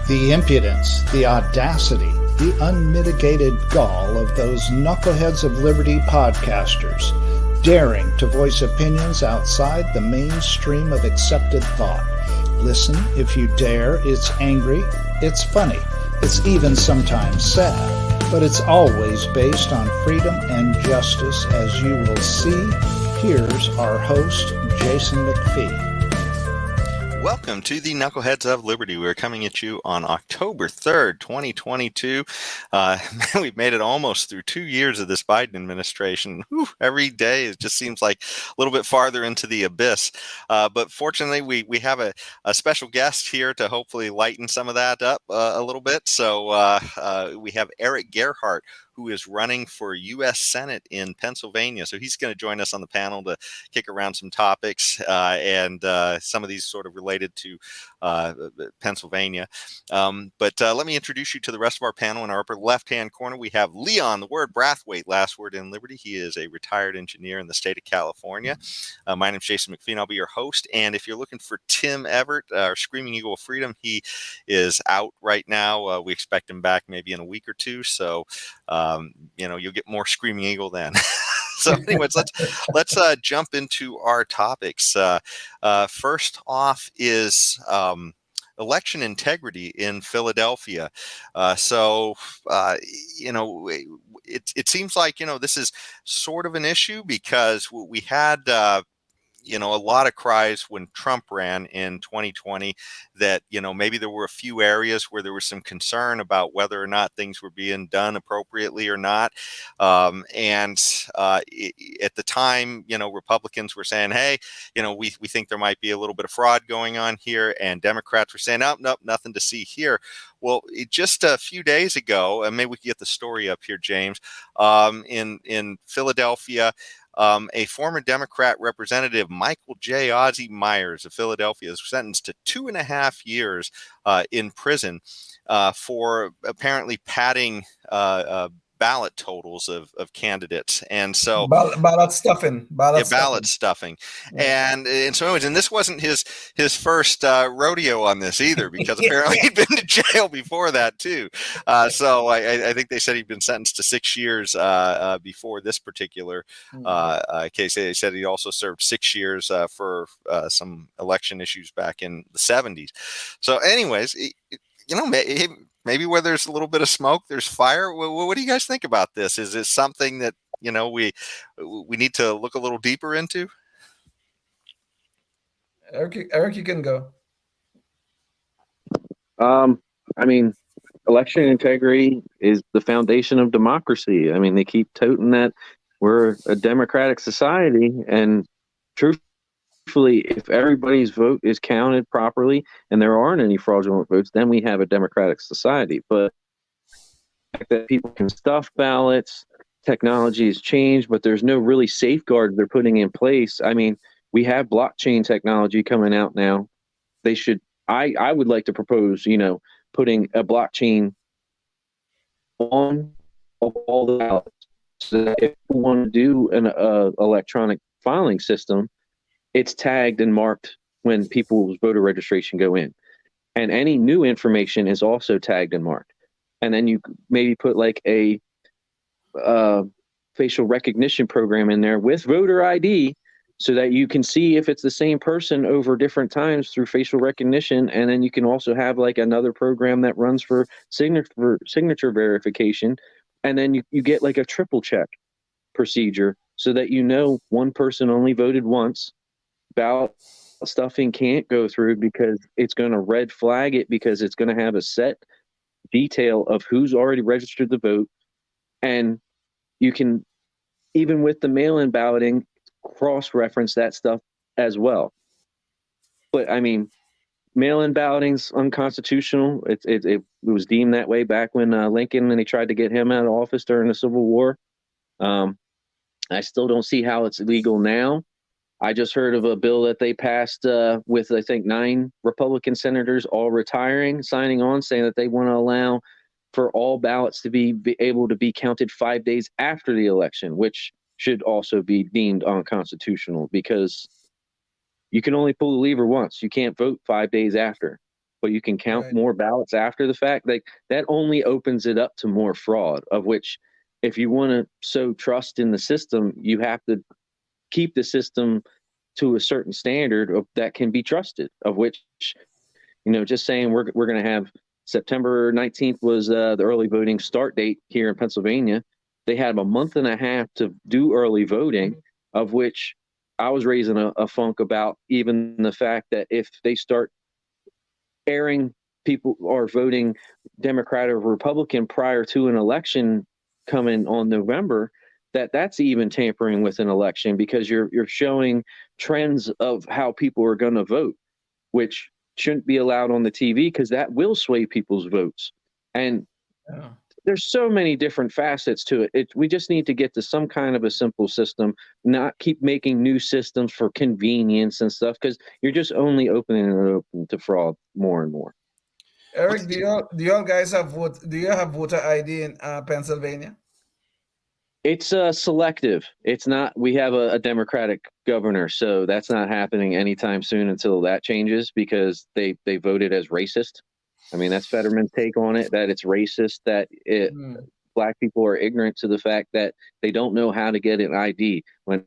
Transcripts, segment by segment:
The impudence, the audacity, the unmitigated gall of those knuckleheads of liberty podcasters, daring to voice opinions outside the mainstream of accepted thought. Listen if you dare. It's angry, it's funny, it's even sometimes sad, but it's always based on freedom and justice, as you will see. Here's our host, Jason McPhee. Welcome to the Knuckleheads of Liberty. We're coming at you on October 3rd, 2022. We've made it almost through 2 years of this Biden administration. Whew, every day it just seems like a little bit farther into the abyss. But fortunately, we have a special guest here to hopefully lighten some of that up a little bit. So we have Eric Gerhardt, who is running for U.S. Senate in Pennsylvania. So he's going to join us on the panel to kick around some topics and some of these sort of related to Pennsylvania. But let me introduce you to the rest of our panel. In our upper left-hand corner, we have Leon, the word Brathwaite, last word in Liberty. He is a retired engineer in the state of California. My name is Jason McPhee, and I'll be your host. And if you're looking for Tim Everett, our Screaming Eagle of Freedom, he is out right now. We expect him back maybe in a week or two. So you'll get more Screaming Eagle then. So anyways, let's jump into our topics. First off is election integrity in Philadelphia. It seems like, this is sort of an issue because we had a lot of cries when Trump ran in 2020 that, maybe there were a few areas where there was some concern about whether or not things were being done appropriately or not. At the time, Republicans were saying, hey, we think there might be a little bit of fraud going on here. And Democrats were saying, nope, nothing to see here. Well, just a few days ago, and maybe we can get the story up here, James, in Philadelphia, a former Democrat representative, Michael J. Ozzie Myers of Philadelphia, is sentenced to 2.5 years in prison for apparently padding ballot totals of candidates. And so ballot stuffing. Yeah. And so anyways, and this wasn't his first rodeo on this either, because apparently he'd been to jail before that too. So I think they said he'd been sentenced to 6 years before this particular case. They said he also served 6 years for some election issues back in the 70s. So anyways, maybe where there's a little bit of smoke, there's fire. What do you guys think about this? Is this something that, we need to look a little deeper into? Eric, you can go. Election integrity is the foundation of democracy. They keep toting that we're a democratic society, and truthfully, if everybody's vote is counted properly and there aren't any fraudulent votes, then we have a democratic society. But the fact that people can stuff ballots, technology has changed, but there's no really safeguards they're putting in place. We have blockchain technology coming out now. I would like to propose, putting a blockchain on all the ballots, so that if we want to do an electronic filing system, it's tagged and marked when people's voter registration go in. And any new information is also tagged and marked. And then you maybe put like a facial recognition program in there with voter ID, so that you can see if it's the same person over different times through facial recognition. And then you can also have like another program that runs for signature verification. And then you get like a triple check procedure, so that one person only voted once. Ballot stuffing can't go through because it's going to red flag it, because it's going to have a set detail of who's already registered to vote. And you can, even with the mail-in balloting, cross-reference that stuff as well. But mail-in balloting's unconstitutional. It was deemed that way back when Lincoln, and they tried to get him out of office during the Civil War. I still don't see how it's legal now. I just heard of a bill that they passed with, I think, 9 Republican senators all retiring, signing on, saying that they want to allow for all ballots to be able to be counted 5 days after the election, which should also be deemed unconstitutional, because you can only pull the lever once. You can't vote 5 days after. but you can count Right. more ballots after the fact. Like that only opens it up to more fraud, of which if you want to sow trust in the system, you have to keep the system to a certain standard that can be trusted, of which, just saying we're going to have September 19th was the early voting start date here in Pennsylvania. They had a month and a half to do early voting, of which I was raising a funk about even the fact that if they start airing people are voting Democrat or Republican prior to an election coming on November, that's even tampering with an election, because you're showing trends of how people are going to vote, which shouldn't be allowed on the TV because that will sway people's votes. And Yeah. there's so many different facets to it. We just need to get to some kind of a simple system, not keep making new systems for convenience and stuff, because you're just only opening it open to fraud more and more. Eric, do y'all guys have vote? Do you have voter ID in Pennsylvania? It's selective. It's not. We have a Democratic governor, so that's not happening anytime soon until that changes, because they voted as racist. I mean, that's Fetterman's take on it, that it's racist, that Hmm. Black people are ignorant to the fact that they don't know how to get an ID, when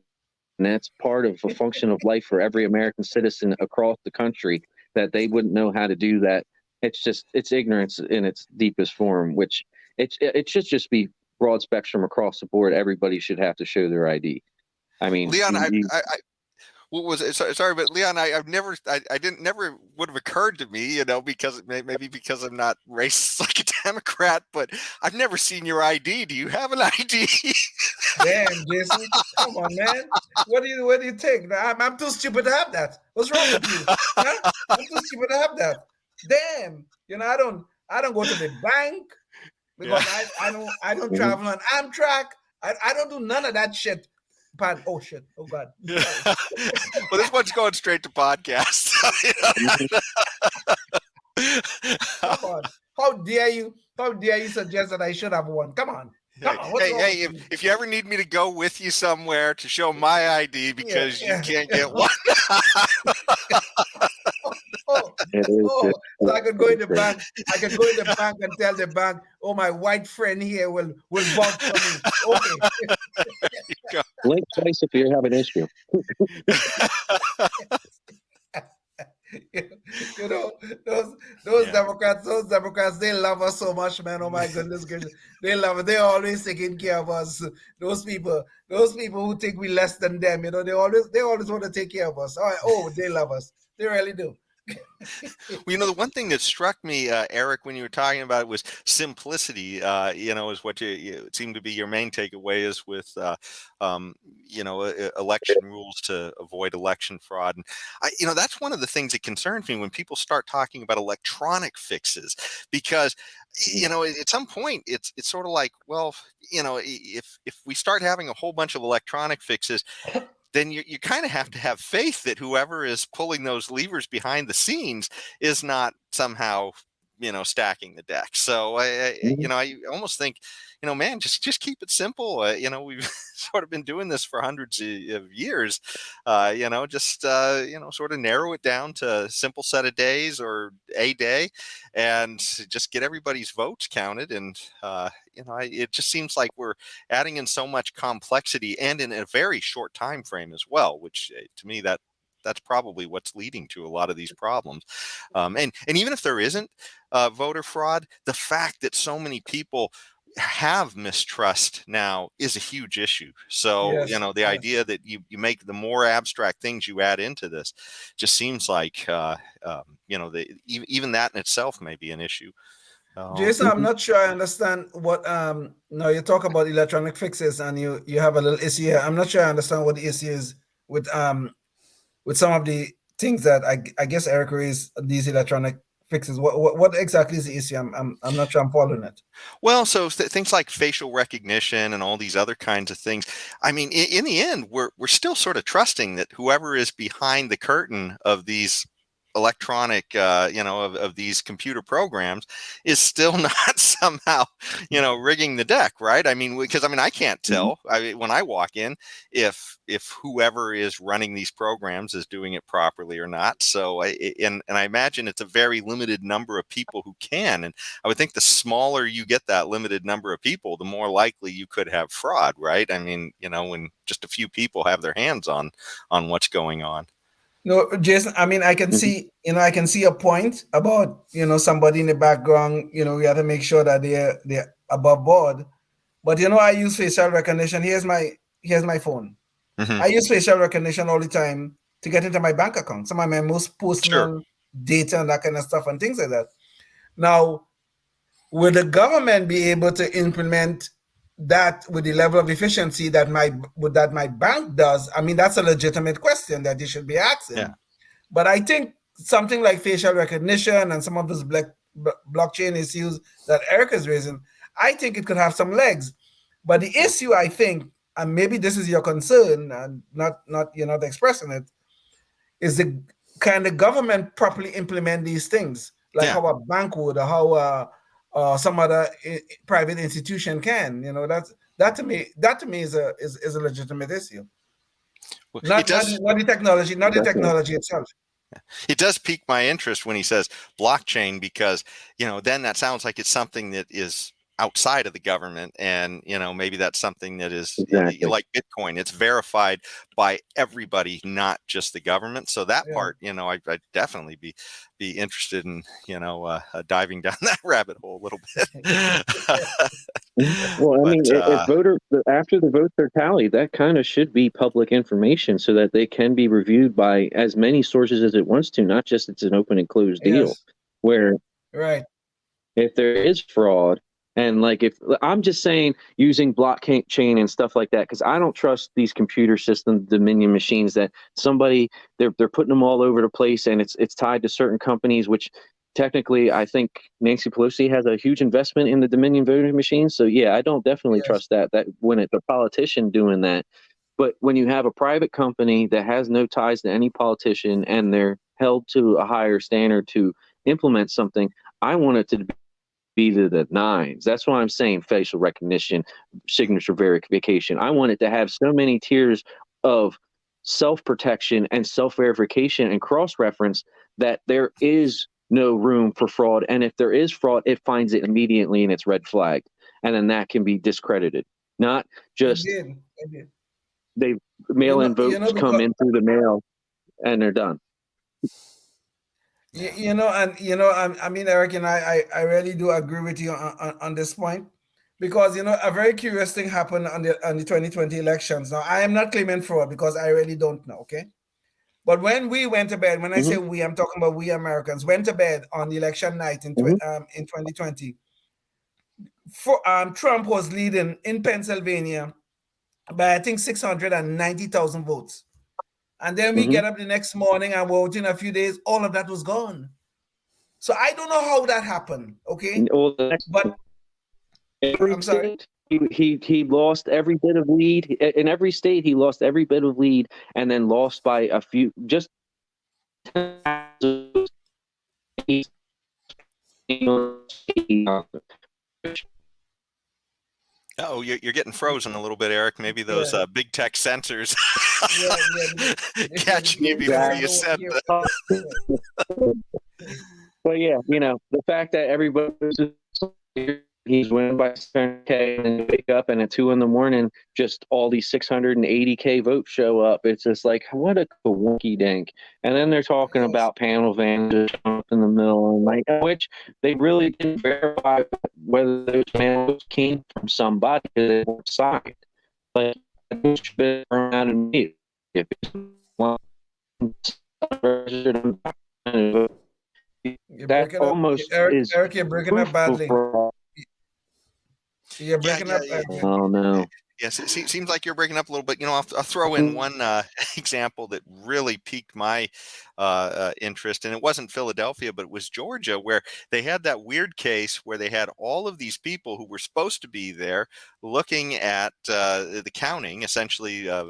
that's part of a function of life for every American citizen across the country, that they wouldn't know how to do that. It's ignorance in its deepest form, which it should just be broad spectrum across the board. Everybody should have to show their ID. I mean, Leon, what was it? Sorry, but Leon, I didn't, never would have occurred to me, because maybe because I'm not racist like a Democrat, but I've never seen your ID. Do you have an ID? Damn, Jason, come on, man. What do you think? I'm too stupid to have that. What's wrong with you? Huh? I'm too stupid to have that. Damn, I don't go to the bank because I don't travel on Amtrak. I don't do none of that shit. Oh shit. Oh God. Sorry. Well, this one's going straight to podcast. Come on. How dare you? How dare you suggest that I should have one? Come on. Come on. What's wrong Hey, with you? if you ever need me to go with you somewhere to show my ID because you can't get one, Oh, oh, so I could go in the bank. I could go in the bank and tell the bank, "Oh, my white friend here will vouch for me." Okay. blink twice if you have an issue. You know, those Yeah. Democrats, they love us so much, man. Oh my goodness gracious, they love us. They're always taking care of us. Those people who think we less than them, they always want to take care of us. Oh, they love us. They really do. Well, the one thing that struck me, Eric, when you were talking about it was simplicity. Is what it seemed to be your main takeaway is with, election rules to avoid election fraud. And that's one of the things that concerns me when people start talking about electronic fixes, because at some point it's sort of like, well, if we start having a whole bunch of electronic fixes, then you kind of have to have faith that whoever is pulling those levers behind the scenes is not somehow, stacking the deck. So I almost think, man, just keep it simple. We've sort of been doing this for hundreds of years. Sort of narrow it down to a simple set of days or a day, and just get everybody's votes counted. And it just seems like we're adding in so much complexity and in a very short time frame as well, which to me that's probably what's leading to a lot of these problems. And even if there isn't voter fraud, the fact that so many people have mistrust now is a huge issue. So Yes, the idea that you make the more abstract things you add into this just seems like even that in itself may be an issue. Jason, I'm not sure I understand what now you talk about electronic fixes and you have a little issue here. I'm not sure I understand what the issue is with some of the things that I guess Eric raised, these electronic fixes. What exactly is the issue? I'm not sure I'm following it. Well, so things like facial recognition and all these other kinds of things. I mean, in the end, we're still sort of trusting that whoever is behind the curtain of these electronic, of these computer programs is still not somehow, rigging the deck, right? I mean, because I can't tell. When I walk in, if whoever is running these programs is doing it properly or not. So and I imagine it's a very limited number of people who can. And I would think the smaller you get that limited number of people, the more likely you could have fraud, right? I mean, when just a few people have their hands on what's going on. No, Jason, I can see, I can see a point about, somebody in the background, we have to make sure that they're above board. But I use facial recognition. Here's my phone. Mm-hmm. I use facial recognition all the time to get into my bank account, some of my most personal data and that kind of stuff and things like that. Now, will the government be able to implement that with the level of efficiency that my bank does? I mean, that's a legitimate question that they should be asking. Yeah. But I think something like facial recognition and some of those blockchain issues that Eric is raising, I think it could have some legs. But the issue, I think, and maybe this is your concern, and not you're not expressing it, is can the government properly implement these things, like how a bank would, or how some other private institution can? That to me is a legitimate issue. Well, Not the technology itself. It does pique my interest when he says blockchain, because then that sounds like it's something that is outside of the government, and maybe that's something that is like Bitcoin. It's verified by everybody, not just the government. So that part, I'd definitely be interested in diving down that rabbit hole a little bit. Well, if after the votes are tallied, that kind of should be public information so that they can be reviewed by as many sources as it wants to, not just it's an open and closed deal. Where if there is fraud, and like if I'm just saying using blockchain and stuff like that, because I don't trust these computer system Dominion machines that somebody they're putting them all over the place, and it's tied to certain companies, which technically I think Nancy Pelosi has a huge investment in the Dominion voting machines. So yeah, I don't definitely trust that when it's a politician doing that. But when you have a private company that has no ties to any politician and they're held to a higher standard to implement something, I want it to be to the nines. That's why I'm saying facial recognition, signature verification. I want it to have so many tiers of self-protection and self-verification and cross-reference that there is no room for fraud. And if there is fraud, it finds it immediately and it's red flagged. And then that can be discredited. Not just they mail-in votes come in through the mail and they're done. Eric, and I really do agree with you on this point, because a very curious thing happened on the 2020 elections. Now, I am not claiming fraud because I really don't know, okay? But when we went to bed, when I say we, I'm talking about we Americans went to bed on the election night in 2020. Trump was leading in Pennsylvania by I think 690,000 votes. And then we get up the next morning and within a few days, all of that was gone. So I don't know how that happened. Okay. But I'm sorry. He lost every bit of lead. In every state, he lost every bit of lead and then lost by a few, just Oh, you're getting frozen a little bit, Eric. Maybe those big tech sensors catching you before you said that. Well, yeah, the fact that everybody he's winning by 7K and wake up and at 2 a.m, just all these 680K votes show up. It's just like, what a wonky dink. And then they're talking about panel vans up in the middle of the night, which they really didn't verify whether those panels came from somebody because they weren't signed. But it should be thrown out of me. If it's one that almost is Eric, you're breaking up badly. You're breaking up. Oh no! Yes, it seems like you're breaking up a little bit. I'll throw in one example that really piqued my interest, and it wasn't Philadelphia, but it was Georgia, where they had that weird case where they had all of these people who were supposed to be there looking at the counting, essentially. I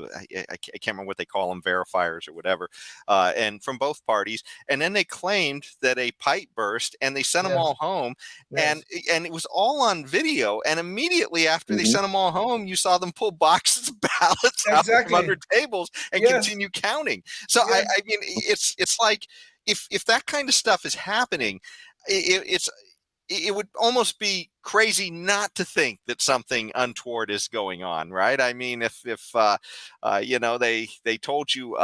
can't remember what they call them, verifiers or whatever, and from both parties, and then they claimed that a pipe burst, and they sent them Yes. all home, Yes. and it was all on video, and immediately after they Mhm. sent them all home, you saw them pull boxes of ballots out from Exactly. under tables and Yes. continue counting. So Yes. I mean, it's like if that kind of stuff is happening, it would almost be crazy not to think that something untoward is going on, right? I mean, if they told you,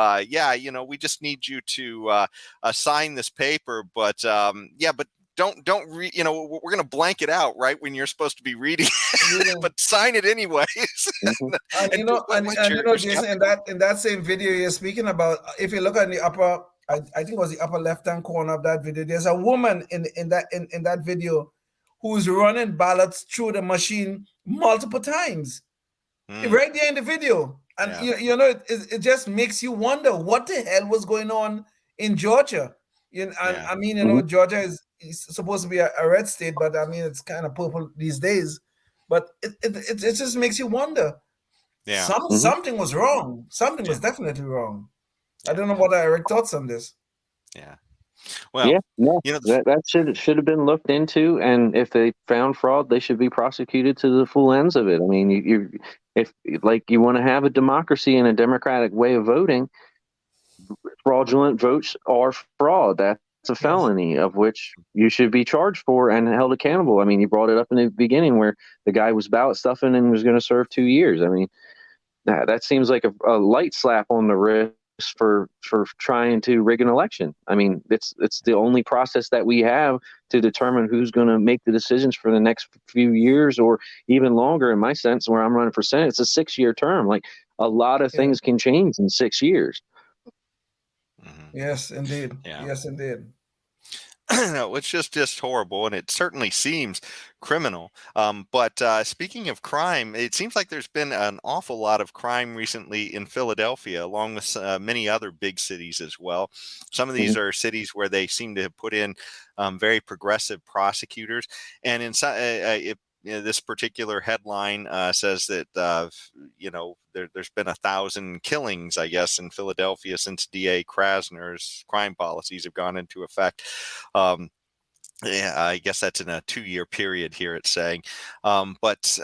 we just need you to sign this paper, but but don't read, we're going to blank it out right when you're supposed to be reading, Yeah. but sign it anyways. Mhm. And And and Jason, in that same video you're speaking about, if you look at the upper, I think it was the upper left hand corner of that video, there's a woman in that video who's running ballots through the machine multiple times, right there in the video. And Yeah. it just makes you wonder what the hell was going on in Georgia. And Yeah. I mean, Mhm. Georgia is supposed to be a red state, but I mean, it's kind of purple these days. But it just makes you wonder. Yeah. Mhm. Something was wrong. Something was Yeah. definitely wrong. I Yeah. don't know what Eric thoughts on this. Yeah. Well, Yeah, no, you know, that should have been looked into, and if they found fraud, they should be prosecuted to the full ends of it. I mean, if like you want to have a democracy and a democratic way of voting, fraudulent votes are fraud. That's a Yes. felony of which you should be charged for and held accountable. I mean, you brought it up in the beginning where the guy was ballot stuffing and was going to serve 2 years. I mean, that seems like a light slap on the wrist for trying to rig an election. I mean, it's the only process that we have to determine who's going to make the decisions for the next few years or even longer. In my sense, where I'm running for Senate, it's a 6-year term. Like a lot of Yeah. things can change in 6 years. Yes, indeed. Yeah. Yes, indeed. No, it's just horrible, and it certainly seems criminal. But speaking of crime, it seems like there's been an awful lot of crime recently in Philadelphia, along with many other big cities as well. Some of these Mhm. are cities where they seem to have put in very progressive prosecutors, and in some, this particular headline says that there's been 1,000 killings, I guess, in Philadelphia since DA Krasner's crime policies have gone into effect. Yeah, I guess that's in a 2-year period here, it's saying. But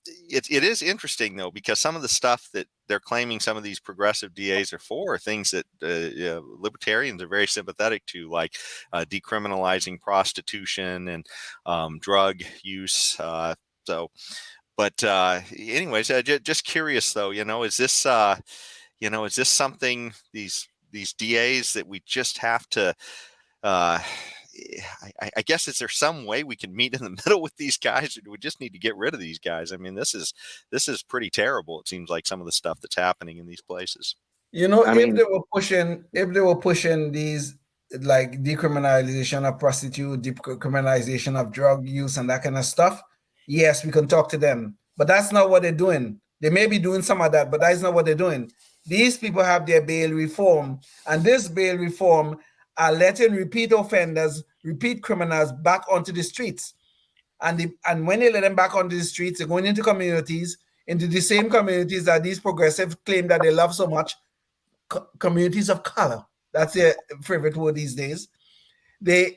it is interesting, though, because some of the stuff that they're claiming some of these progressive DAs are for are things that libertarians are very sympathetic to, like decriminalizing prostitution and drug use. But anyways, just curious, though, is this something, these DAs that we just have to uh, I guess, is there some way we can meet in the middle with these guys, or do we just need to get rid of these guys? I mean, this is pretty terrible. It seems like some of the stuff that's happening in these places. I If mean, they were pushing these like decriminalization of prostitute, decriminalization of drug use and that kind of stuff, yes, we can talk to them. But that's not what they're doing. They may be doing some of that, but that's not what they're doing. These people have their bail reform, and this bail reform are letting repeat offenders, repeat criminals back onto the streets. And when they let them back onto the streets, they're going into communities, into the same communities that these progressives claim that they love so much, communities of color. That's their favorite word these days. They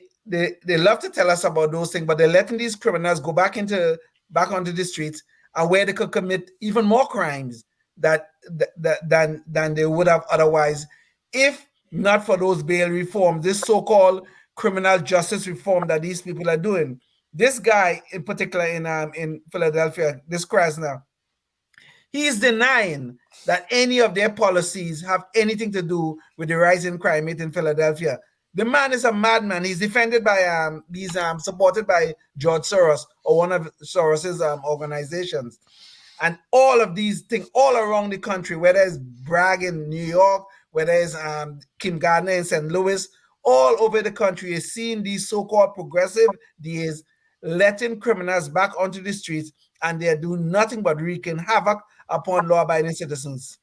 love to tell us about those things, but they're letting these criminals go back onto the streets and where they could commit even more crimes than they would have otherwise if not for those bail reform, this so-called criminal justice reform that these people are doing. This guy in particular in Philadelphia, this Krasner, he is denying that any of their policies have anything to do with the rising crime rate in Philadelphia. The man is a madman. He's defended by he's supported by George Soros or one of Soros's organizations. And all of these things all around the country, whether it's Bragg in New York, whether it's Kim Gardner in St. Louis, all over the country, you're seeing these so-called progressive DAs letting criminals back onto the streets, and they're doing nothing but wreaking havoc upon law-abiding citizens.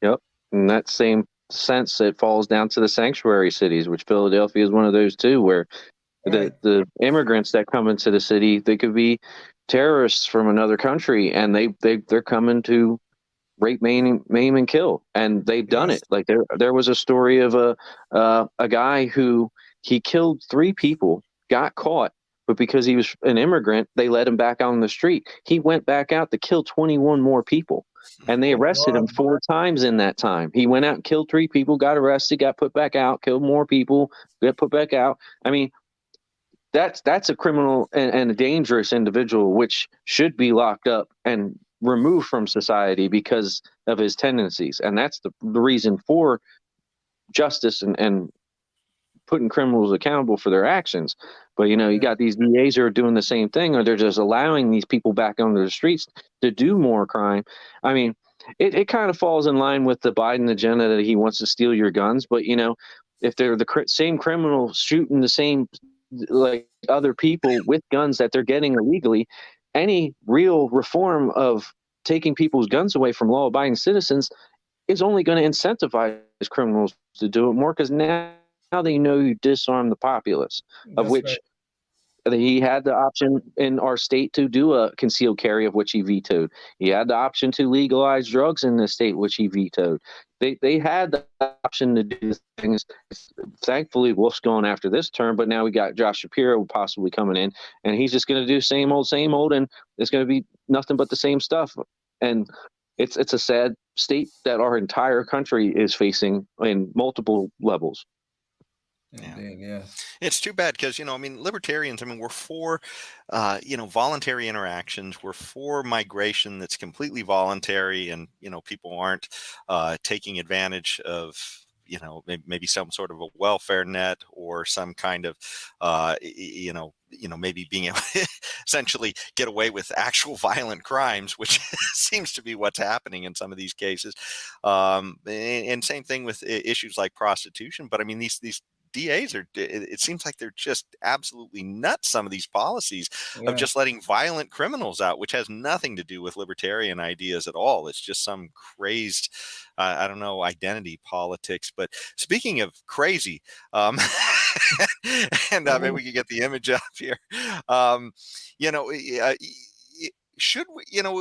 Yep. In that same sense, it falls down to the sanctuary cities, which Philadelphia is one of those too, where Right. the immigrants that come into the city, they could be terrorists from another country, and they're coming to rape, maim, and kill, and they've done Yes. it. Like there was a story of a guy who he killed 3 people, got caught, but because he was an immigrant, they let him back out on the street. He went back out to kill 21 more people, and they Oh arrested him God. 4 times in that time. He went out and killed 3 people, got arrested, got put back out, killed more people, got put back out. I mean, that's a criminal and a dangerous individual, which should be locked up and removed from society because of his tendencies. And that's the reason for justice and putting criminals accountable for their actions. But you Yeah. got these DAs who are doing the same thing, or they're just allowing these people back onto the streets to do more crime. I mean, it kind of falls in line with the Biden agenda that he wants to steal your guns. But if they're the same criminals shooting the same like other people with guns that they're getting illegally, any real reform of taking people's guns away from law-abiding citizens is only going to incentivize criminals to do it more, because now they know you disarm the populace, of That's which right. he had the option in our state to do a concealed carry, of which he vetoed. He had the option to legalize drugs in the state, which he vetoed. They had the option to do things. Thankfully, Wolf's going after this term, but now we got Josh Shapiro possibly coming in, and he's just going to do same old, and it's going to be nothing but the same stuff. And it's a sad state that our entire country is facing in multiple levels. Yeah. Indeed, yes. It's too bad because, libertarians, we're for, voluntary interactions. We're for migration that's completely voluntary, and, people aren't taking advantage of, maybe some sort of a welfare net or some kind of, maybe being able to essentially get away with actual violent crimes, which seems to be what's happening in some of these cases. And same thing with issues like prostitution. But these DAs it seems like they're just absolutely nuts, some of these policies of Yeah. just letting violent criminals out, which has nothing to do with libertarian ideas at all. It's just some crazed, I don't know, identity politics. But speaking of crazy, and maybe we could get the image up here. You know, should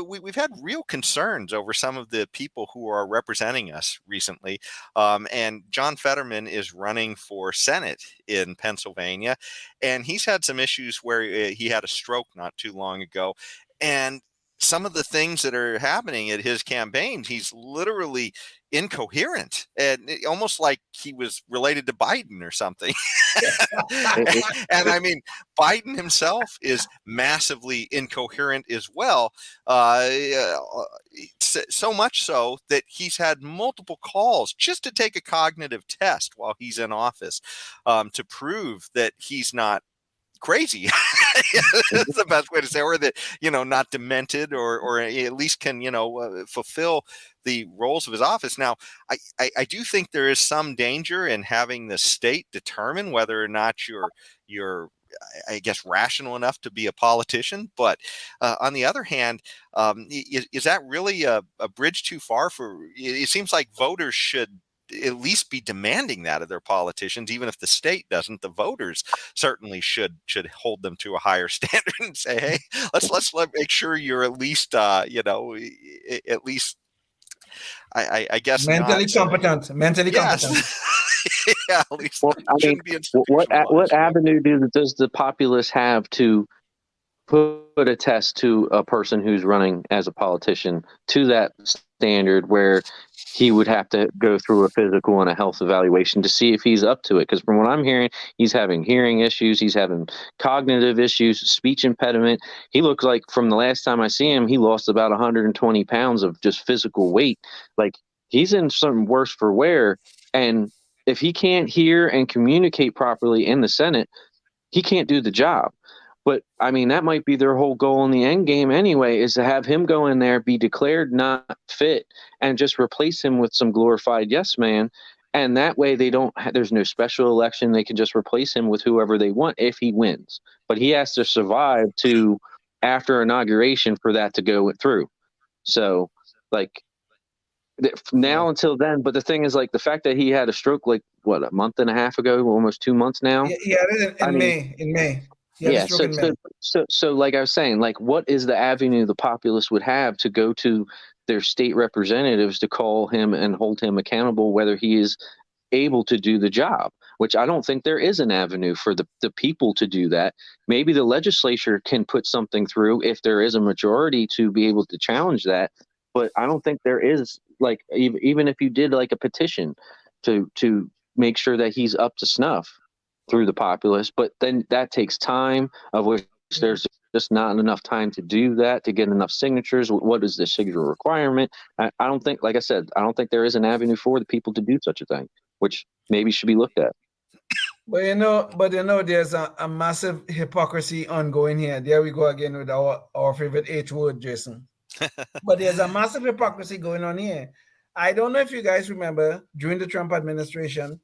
we've had real concerns over some of the people who are representing us recently, and John Fetterman is running for Senate in Pennsylvania, and he's had some issues where he had a stroke not too long ago, and some of the things that are happening at his campaigns, he's literally incoherent, and almost like he was related to Biden or something. And Biden himself is massively incoherent as well. So much so that he's had multiple calls just to take a cognitive test while he's in office, to prove that he's not crazy. That's the best way to say it, or that, not demented, or at least can, fulfill the roles of his office. Now, I do think there is some danger in having the state determine whether or not you're I guess rational enough to be a politician. But on the other hand, is that really a bridge too far? It seems like voters should at least be demanding that of their politicians. Even if the state doesn't, the voters certainly should hold them to a higher standard and say, hey, let's make sure you're at least at least I guess Mentally not. competent. Mentally competent. Yes. Yeah, at least Well, shouldn't be what institutionalized. avenue does the populace have to put a test to a person who's running as a politician to that standard where he would have to go through a physical and a health evaluation to see if he's up to it? Because from what I'm hearing, he's having hearing issues, he's having cognitive issues, speech impediment. He looks like, from the last time I see him, he lost about 120 pounds of just physical weight. Like, he's in some worse for wear. And if he can't hear and communicate properly in the Senate, he can't do the job. But that might be their whole goal in the end game anyway, is to have him go in there, be declared not fit, and just replace him with some glorified yes man. And that way there's no special election. They can just replace him with whoever they want if he wins. But he has to survive to after inauguration for that to go through. So Like now until then. But the thing is, like, the fact that he had a stroke, like, what, a month and a half ago, almost 2 months now. Yeah, I in mean, May. In May. He had a yeah. stroke in May. So, like I was saying, like, what is the avenue the populace would have to go to their state representatives to call him and hold him accountable, whether he is able to do the job? Which I don't think there is an avenue for the people to do that. Maybe the legislature can put something through if there is a majority to be able to challenge that. But I don't think there is, like, even if you did like a petition to make sure that he's up to snuff through the populace, but then that takes time, of which there's just not enough time to do that, to get enough signatures. What is the signature requirement? I don't think, like I said, I don't think there is an avenue for the people to do such a thing, which maybe should be looked at. But there's a massive hypocrisy ongoing here. There we go again with our favorite H word, Jason. But there's a massive hypocrisy going on here. I don't know if you guys remember during the Trump administration,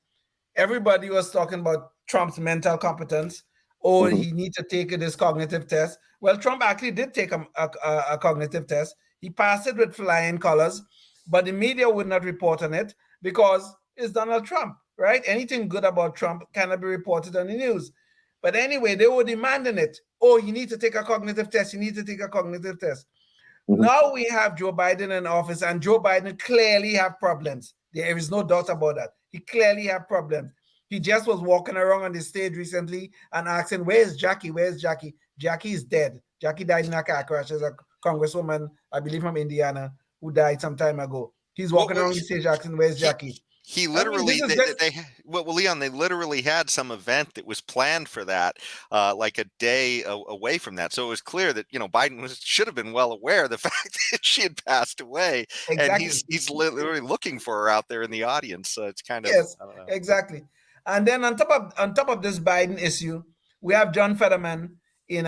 everybody was talking about Trump's mental competence. Oh, he needs to take this cognitive test. Well, Trump actually did take a cognitive test. He passed it with flying colors, but the media would not report on it because it's Donald Trump, right? Anything good about Trump cannot be reported on the news. But anyway, they were demanding it. Oh, you need to take a cognitive test. You need to take a cognitive test. Now we have Joe Biden in office, and Joe Biden clearly have problems. There is no doubt about that. He clearly have problems. He just was walking around on the stage recently and asking, "Where's Jackie? Where's Jackie?" Jackie is dead. Jackie died in a car crash. As a congresswoman, I believe from Indiana, who died some time ago. He's walking around the stage asking, "Where's Jackie?" He literally, Leon, they literally had some event that was planned for that, like a day away from that. So it was clear that, Biden should have been well aware of the fact that she had passed away. Exactly. And he's literally looking for her out there in the audience. So it's kind of, yes, I don't know. exactly. And then on top of this Biden issue, we have John Fetterman in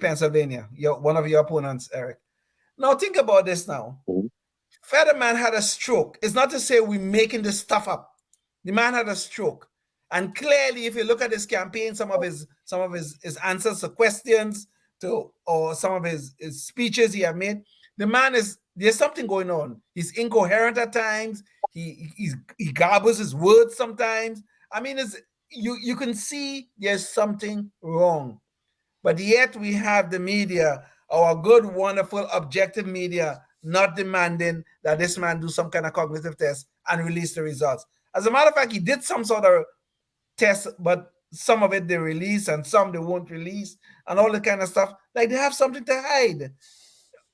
Pennsylvania, one of your opponents, Eric. Now think about this now. Fetterman had a stroke. It's not to say we're making this stuff up. The man had a stroke. And clearly, if you look at his campaign, some of his answers to questions, or some of his speeches he have made, the man there's something going on. He's incoherent at times. He garbles his words sometimes. I mean, you can see there's something wrong. But yet we have the media, our good, wonderful, objective media, not demanding that this man do some kind of cognitive test and release the results. As a matter of fact, he did some sort of test, but some of it they release and some they won't release and all that kind of stuff. Like they have something to hide.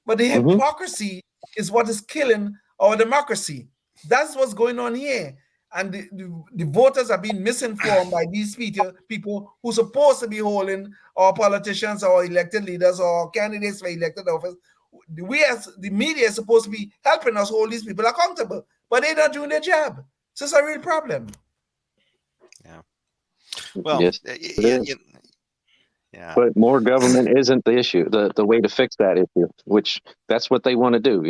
But the hypocrisy is what is killing our democracy. That's what's going on here. And the voters are being misinformed by these people who are supposed to be holding our politicians or elected leaders or candidates for elected office. We as the media is supposed to be helping us hold these people accountable, but they're not doing their job. So it's a real problem. Yeah. Well, yes, yeah. But more government isn't the issue, the way to fix that issue, which that's what they want to do.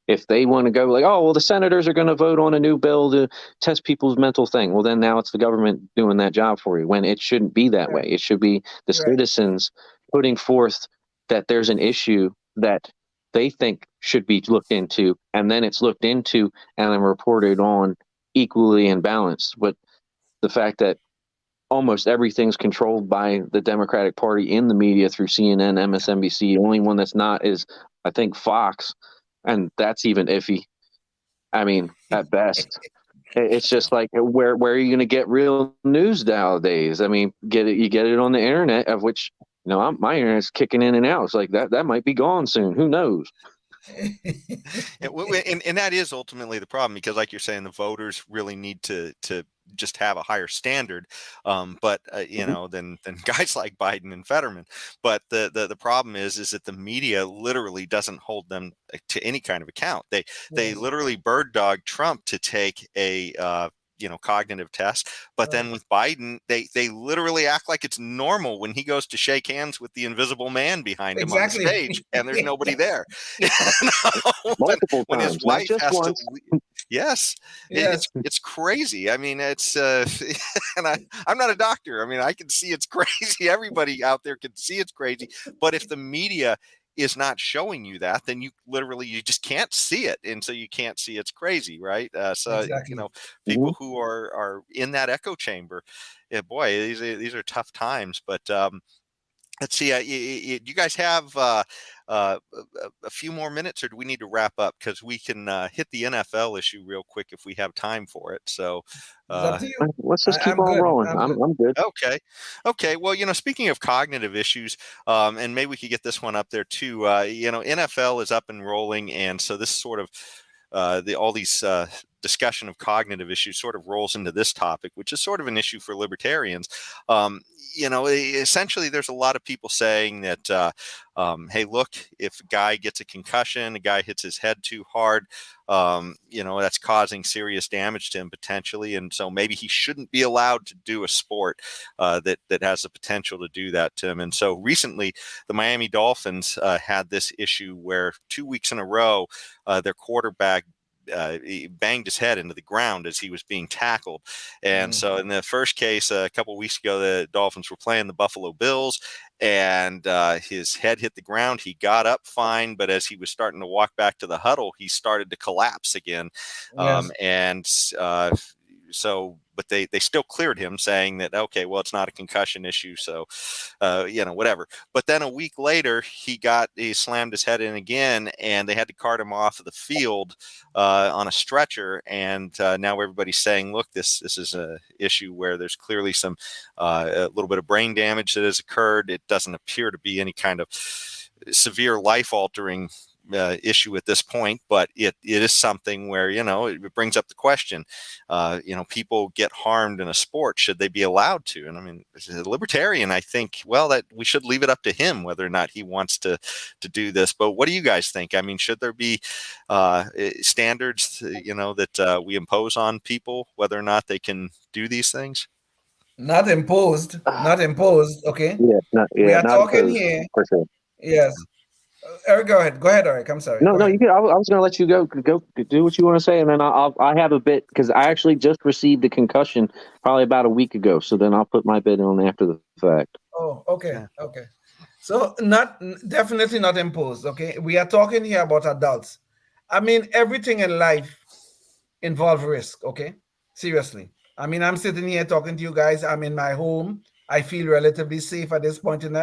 If they want to go like, oh, well, the senators are going to vote on a new bill to test people's mental thing. Well, then now it's the government doing that job for you, when it shouldn't be that way. It should be the citizens putting forth that there's an issue that they think should be looked into, and then it's looked into and then reported on equally and balanced. But the fact that almost everything's controlled by the Democratic Party in the media through CNN, MSNBC. The only one that's not is, I think, Fox, and that's even iffy. I mean, at best. It's just like, where are you going to get real news nowadays? I mean, you get it on the internet, of which, my internet's kicking in and out. It's like that might be gone soon. Who knows? And that is ultimately the problem, because like you're saying, the voters really need to just have a higher standard, than guys like Biden and Fetterman. But the problem is that the media literally doesn't hold them to any kind of account. They literally bird dog Trump to take a cognitive test, but then with Biden, they literally act like it's normal when he goes to shake hands with the invisible man behind him on the stage, and there's nobody there. Multiple when times, his wife not just has once. Yes. It's crazy. I mean, it's and I'm not a doctor. I mean, I can see it's crazy. Everybody out there can see it's crazy. But if the media is not showing you that, then you just can't see it, and so you can't see it's crazy, right? So Exactly. people who are in that echo chamber, boy, these are tough times. But let's see, you guys have a few more minutes, or do we need to wrap up? Because we can hit the NFL issue real quick if we have time for it. So, It's up to you. Let's just keep I'm on good. rolling. I'm good. okay. Well, speaking of cognitive issues, and maybe we could get this one up there too. NFL is up and rolling, and so this sort of all these discussion of cognitive issues sort of rolls into this topic, which is sort of an issue for libertarians. Essentially, there's a lot of people saying that, hey, look, if a guy gets a concussion, a guy hits his head too hard, that's causing serious damage to him potentially, and so maybe he shouldn't be allowed to do a sport that has the potential to do that to him. And so recently, the Miami Dolphins had this issue where 2 weeks in a row, their quarterback he banged his head into the ground as he was being tackled. And so in the first case, a couple of weeks ago, the Dolphins were playing the Buffalo Bills, and his head hit the ground. He got up fine, but as he was starting to walk back to the huddle, he started to collapse again. Yes. But they still cleared him, saying that, okay, well, it's not a concussion issue, so whatever. But then a week later, he slammed his head in again, and they had to cart him off of the field on a stretcher. And now everybody's saying, look, this is a issue where there's clearly some a little bit of brain damage that has occurred. It doesn't appear to be any kind of severe life-altering issue at this point, but it is something where it brings up the question. People get harmed in a sport. Should they be allowed to? And I mean, as a libertarian, I think that we should leave it up to him whether or not he wants to do this. But what do you guys think? I mean, should there be standards that we impose on people whether or not they can do these things? Not imposed. Not imposed. Okay. We are Not talking imposed, here. for sure. Yes. Eric, go ahead. Go ahead, Eric. I'm sorry. No, Go ahead. you can. I was going to let you go do what you want to say, and then I have a bit because I actually just received a concussion probably about a week ago. So then I'll put my bit on after the fact. Oh, okay. Okay. So definitely not imposed. Okay. We are talking here about adults. I mean, everything in life involves risk. Okay. Seriously. I mean, I'm sitting here talking to you guys. I'm in my home. I feel relatively safe at this point in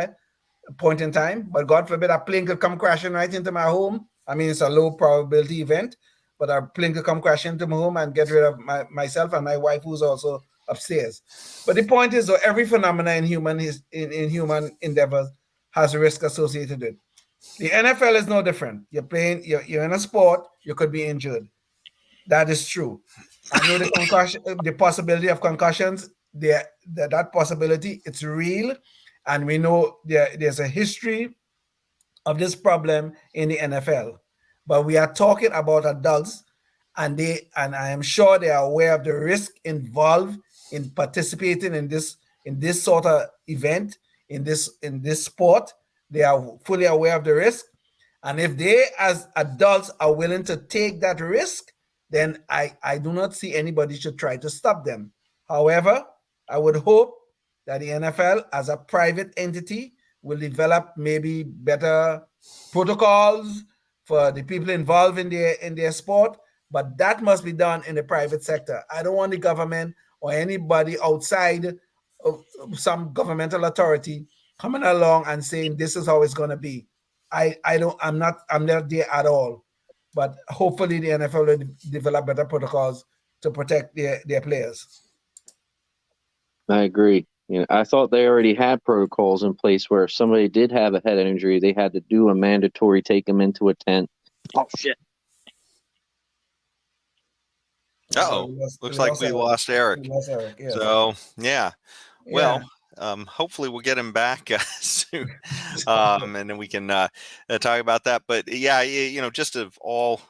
time, but God forbid a plane could come crashing right into my home. I mean, it's a low probability event, but a plane could come crashing into my home and get rid of myself and my wife, who's also upstairs. But the point is, though, every phenomena in human endeavors has a risk associated with it. The NFL is no different. You're in a sport, you could be injured. That is true. I know the possibility of concussions, that possibility, it's real. And we know there's a history of this problem in the NFL. But we are talking about adults, and I am sure they are aware of the risk involved in participating in this sort of event, in this sport. They are fully aware of the risk. And if they as adults are willing to take that risk, then I do not see anybody should try to stop them. However, I would hope that the NFL as a private entity will develop maybe better protocols for the people involved in their sport, but that must be done in the private sector. I don't want the government or anybody outside of some governmental authority coming along and saying this is how it's going to be. I'm not there at all. But hopefully the NFL will develop better protocols to protect their players. I agree. I thought they already had protocols in place where if somebody did have a head injury, they had to do a mandatory take them into a tent. Oh shit! Looks like we lost Eric. Yeah. So yeah. Well, hopefully we'll get him back soon, and then we can talk about that. But yeah, just of all,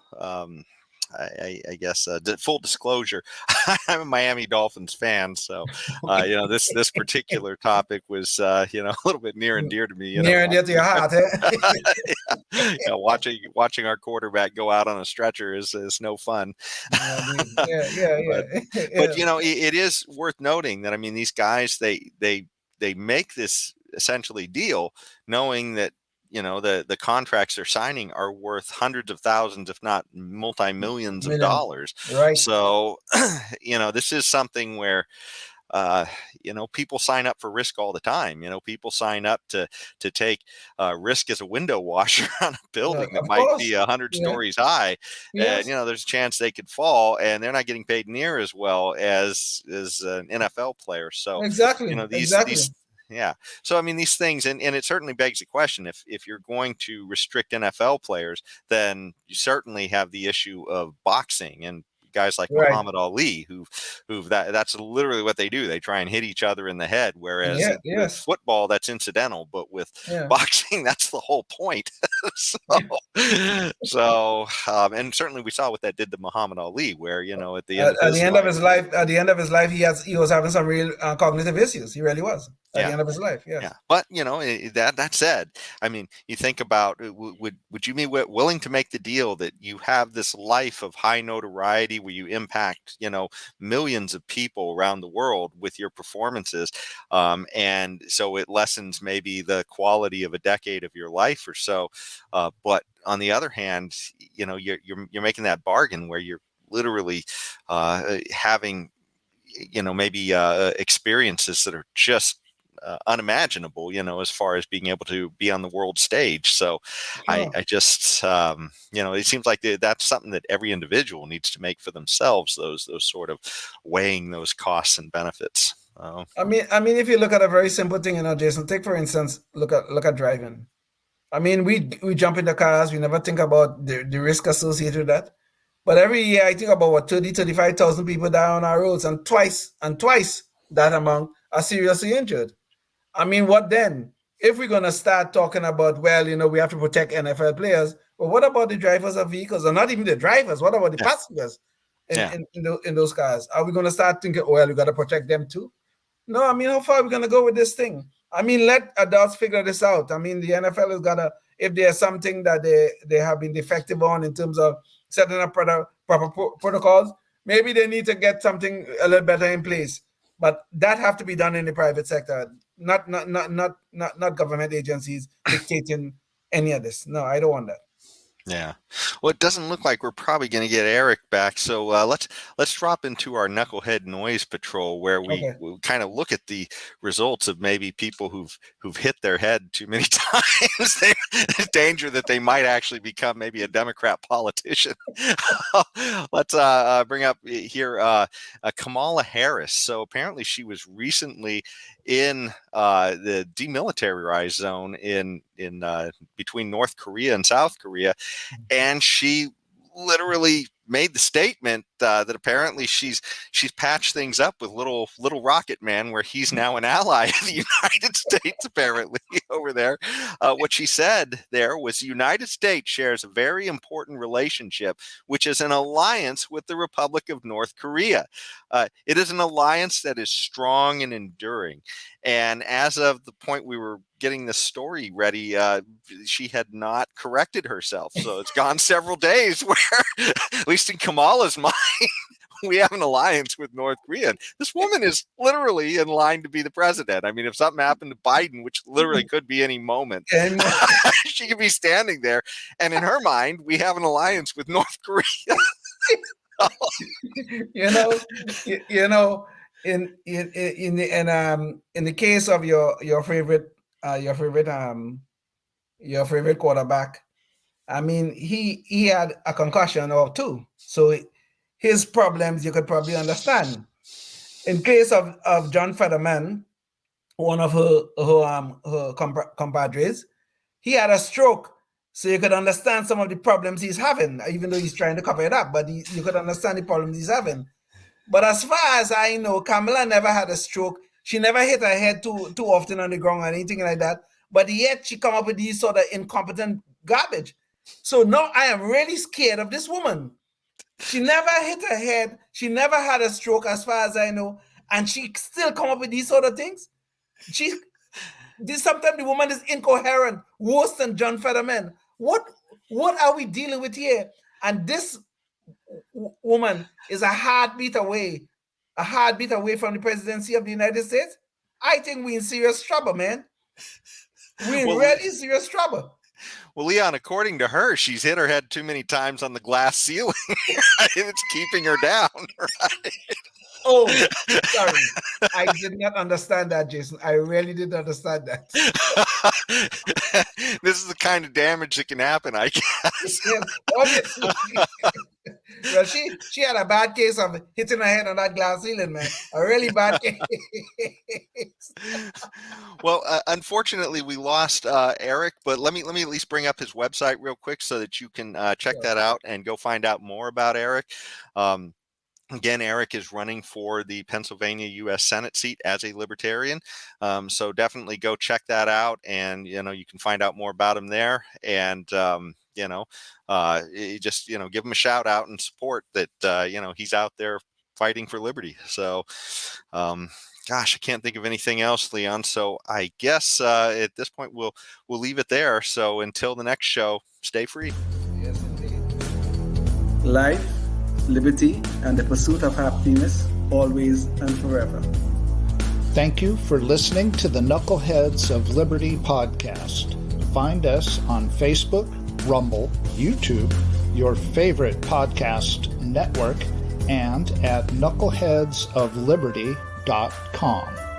I guess full disclosure, I'm a Miami Dolphins fan, so this particular topic was a little bit near and dear to me. Near and dear to your heart, watching our quarterback go out on a stretcher is no fun. Yeah. But it is worth noting that these guys they make this essentially deal knowing that the contracts they're signing are worth hundreds of thousands, if not multi-millions of Millions. dollars. Right. So, this is something where people sign up for risk all the time. People sign up to take risk as a window washer on a building that Of might course. be 100 Yeah. stories high, Yes. and there's a chance they could fall, and they're not getting paid near as well as an NFL player. So Exactly. these yeah. So I mean, these things, and it certainly begs the question: if you're going to restrict NFL players, then you certainly have the issue of boxing and guys like Right. Muhammad Ali, that's literally what they do. They try and hit each other in the head. Whereas with Yes. football, that's incidental, but with boxing, that's the whole point. And certainly we saw what that did to Muhammad Ali, where at the end of his life, he was having some real cognitive issues. He really was at the end of his life. Yes. Yeah. But that said, I mean, you think about would you be willing to make the deal that you have this life of high notoriety where you impact millions of people around the world with your performances, and so it lessens maybe the quality of a decade of your life or so, but on the other hand, you're making that bargain where you're literally having maybe experiences that are just unimaginable, as far as being able to be on the world stage. So I just, it seems like that's something that every individual needs to make for themselves, those sort of weighing those costs and benefits. I mean, if you look at a very simple thing, Jason, take for instance, look at driving. I mean, we jump in the cars, we never think about the risk associated with that. But every year I think about 35,000 people die on our roads, and twice that amount are seriously injured. I mean, what then? If we're going to start talking about, we have to protect NFL players, but what about the drivers of vehicles? Or not even the drivers, what about the passengers in those cars? Are we going to start thinking, we got to protect them too? No, I mean, how far are we going to go with this thing? I mean, let adults figure this out. I mean, the NFL has got to, if there's something that they have been defective on in terms of setting up proper protocols, maybe they need to get something a little better in place. But that have to be done in the private sector, not government agencies dictating any of this. No, I don't want that. Yeah. Well, it doesn't look like we're probably going to get Eric back. So let's drop into our Knucklehead Noise Patrol, where we kind of look at the results of maybe people who've hit their head too many times. There's danger that they might actually become maybe a Democrat politician. Let's bring up here Kamala Harris. So apparently she was recently in the demilitarized zone in between North Korea and South Korea, and she literally made the statement that apparently she's patched things up with little Rocket Man, where he's now an ally of the United States apparently over there. What she said there was the United States shares a very important relationship, which is an alliance with the Republic of North Korea. It is an alliance that is strong and enduring. And as of the point we were getting the story ready, she had not corrected herself. So it's gone several days where, at least in Kamala's mind, we have an alliance with North Korea. This woman is literally in line to be the president. I mean, if something happened to Biden, which literally could be any moment, she could be standing there. And in her mind, we have an alliance with North Korea. In the case of your favorite quarterback, I mean, he had a concussion or two, so his problems you could probably understand. In case of John Fetterman, one of her compadres, he had a stroke, so you could understand some of the problems he's having, even though he's trying to cover it up. But you could understand the problems he's having. But as far as I know, Kamala never had a stroke. She never hit her head too often on the ground or anything like that. But yet she come up with these sort of incompetent garbage. So now I am really scared of this woman. She never hit her head. She never had a stroke, as far as I know, and she still come up with these sort of things. Sometimes the woman is incoherent, worse than John Fetterman. What are we dealing with here? And this woman is a heartbeat away from the presidency of the United States. I think we're in serious trouble, man. We're in really serious trouble. Well, Leon, according to her, she's hit her head too many times on the glass ceiling. It's keeping her down. Right? Oh, sorry. I did not understand that, Jason. I really did not understand that. This is the kind of damage that can happen, I guess. Yes, obviously. Well, she had a bad case of hitting her head on that glass ceiling, man. A really bad case. Well, unfortunately, we lost Eric, but let me at least bring up his website real quick so that you can check that out and go find out more about Eric. Again, Eric is running for the Pennsylvania U.S. Senate seat as a Libertarian. So definitely go check that out, and you can find out more about him there. And just give him a shout out and support that. He's out there fighting for liberty. So, gosh, I can't think of anything else, Leon. So I guess at this point we'll leave it there. So until the next show, stay free. Yes, indeed. Life, liberty, and the pursuit of happiness, always and forever. Thank you for listening to the Knuckleheads of Liberty podcast. Find us on Facebook, Rumble, YouTube, your favorite podcast network, and at knuckleheadsofliberty.com.